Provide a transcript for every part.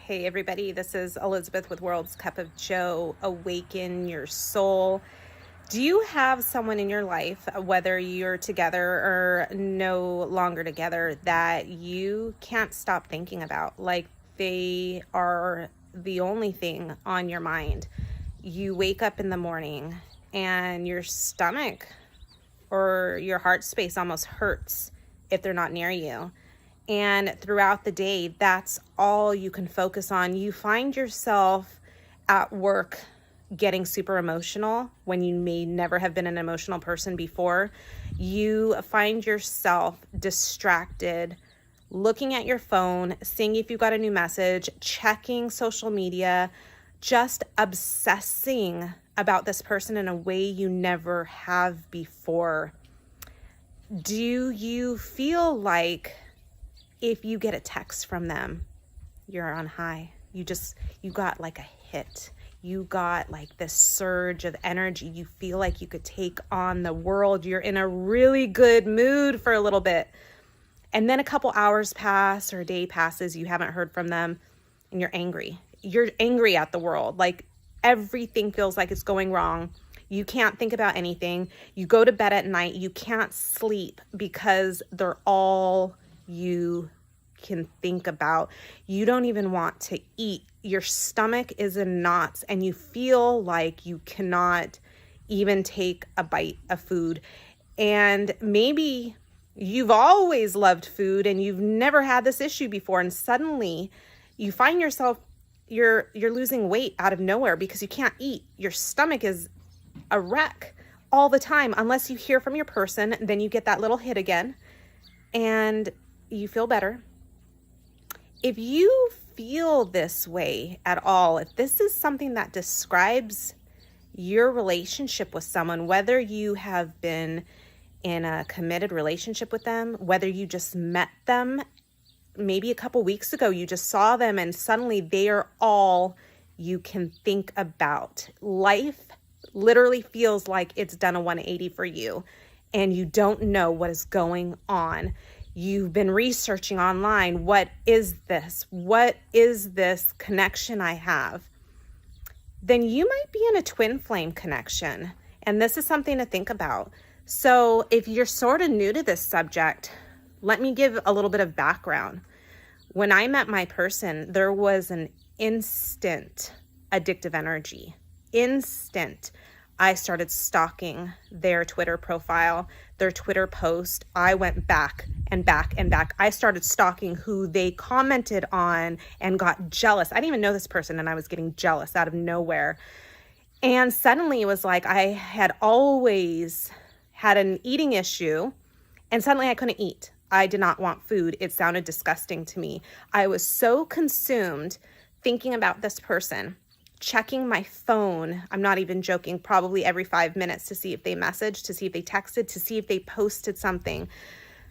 Hey everybody, this is Elizabeth with World's Cup of Joe. Awaken your soul. Do you have someone in your life, whether you're together or no longer together, that you can't stop thinking about? Like they are the only thing on your mind. You wake up in the morning and your stomach or your heart space almost hurts if they're not near you. And throughout the day, that's all you can focus on. You find yourself at work getting super emotional when you may never have been an emotional person before. You find yourself distracted, looking at your phone, seeing if you got a new message, checking social media, just obsessing about this person in a way you never have before. Do you feel like if you get a text from them, you're on high? You got like a hit. You got like this surge of energy. You feel like you could take on the world. You're in a really good mood for a little bit. And then a couple hours pass or a day passes, you haven't heard from them, and you're angry. You're angry at the world. Like everything feels like it's going wrong. You can't think about anything. You go to bed at night. You can't sleep because they're all you can think about. You don't even want to eat. Your stomach is in knots and you feel like you cannot even take a bite of food. And maybe you've always loved food and you've never had this issue before, and suddenly you find yourself you're losing weight out of nowhere because you can't eat. Your stomach is a wreck all the time. Unless you hear from your person, then you get that little hit again and you feel better. If you feel this way at all, if this is something that describes your relationship with someone, whether you have been in a committed relationship with them, whether you just met them maybe a couple weeks ago, you just saw them and suddenly they are all you can think about. Life literally feels like it's done a 180 for you and you don't know what is going on. You've been researching online. What is this? What is this connection I have? Then you might be in a twin flame connection. And this is something to think about. So if you're sort of new to this subject, let me give a little bit of background. When I met my person, there was an instant addictive energy. Instant. I started stalking their Twitter profile, their Twitter post. I went back and back and back. I started stalking who they commented on and got jealous. I didn't even know this person and I was getting jealous out of nowhere. And suddenly it was like I had always had an eating issue and suddenly I couldn't eat. I did not want food. It sounded disgusting to me. I was so consumed thinking about this person, checking my phone. I'm not even joking, probably every 5 minutes to see if they messaged, to see if they texted, to see if they posted something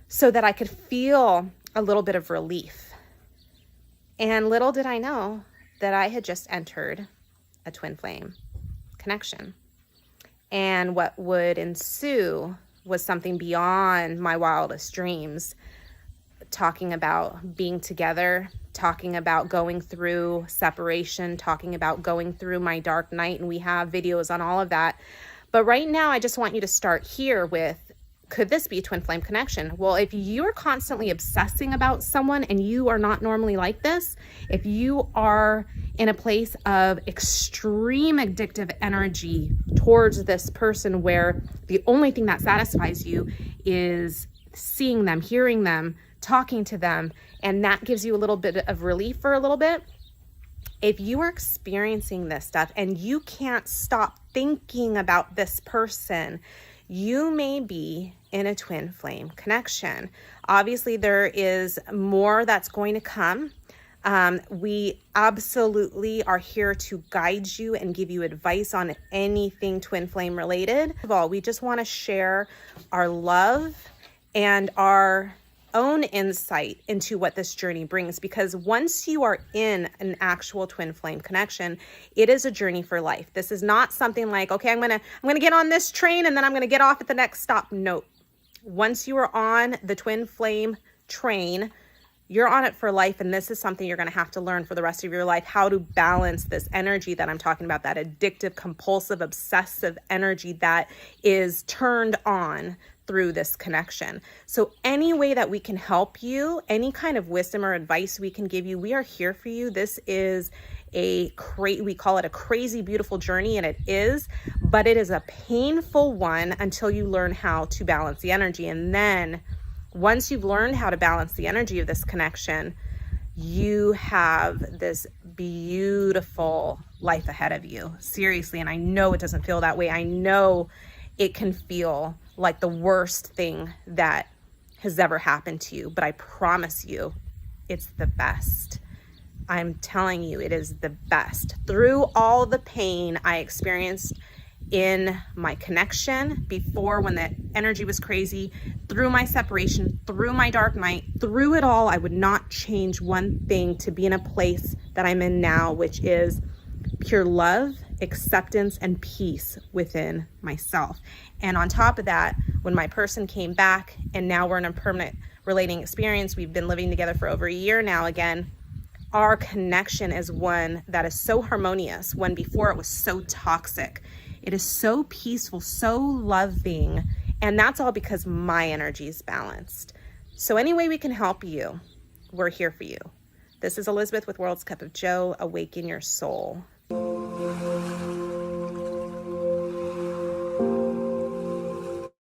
so that I could feel a little bit of relief. And little did I know that I had just entered a twin flame connection. And what would ensue was something beyond my wildest dreams. Talking about being together, talking about going through separation, talking about going through my dark night, and we have videos on all of that. But right now, I just want you to start here with, could this be a twin flame connection? Well, if you're constantly obsessing about someone and you are not normally like this, if you are in a place of extreme addictive energy towards this person where the only thing that satisfies you is seeing them, hearing them, talking to them, and that gives you a little bit of relief for a little bit. If you are experiencing this stuff and you can't stop thinking about this person, you may be in a twin flame connection. Obviously, there is more that's going to come. We absolutely are here to guide you and give you advice on anything twin flame related. First of all, we just want to share our love and our own insight into what this journey brings, because once you are in an actual twin flame connection, it is a journey for life. This is not something like, okay, I'm gonna get on this train and then I'm gonna get off at the next stop. Nope. Once you are on the twin flame train, You're on it for life, and this is something you're going to have to learn for the rest of your life, how to balance this energy that I'm talking about, that addictive, compulsive, obsessive energy that is turned on through this connection. So any way that we can help you, any kind of wisdom or advice we can give you, we are here for you. This is we call it a crazy, beautiful journey, and it is, but it is a painful one until you learn how to balance the energy. And then once you've learned how to balance the energy of this connection, you have this beautiful life ahead of you. Seriously. And I know it doesn't feel that way. I know it can feel like the worst thing that has ever happened to you, but I promise you, it's the best. I'm telling you, it is the best. Through all the pain I experienced in my connection before, when the energy was crazy, through my separation, through my dark night, through it all, I would not change one thing to be in a place that I'm in now, which is pure love, acceptance, and peace within myself. And on top of that, when my person came back and now we're in a permanent relating experience, we've been living together for over a year now again, our connection is one that is so harmonious, when before it was so toxic. It is so peaceful, so loving, and that's all because my energy is balanced. So any way we can help you, we're here for you. This is Elizabeth with World's Cup of Joe. Awaken your soul.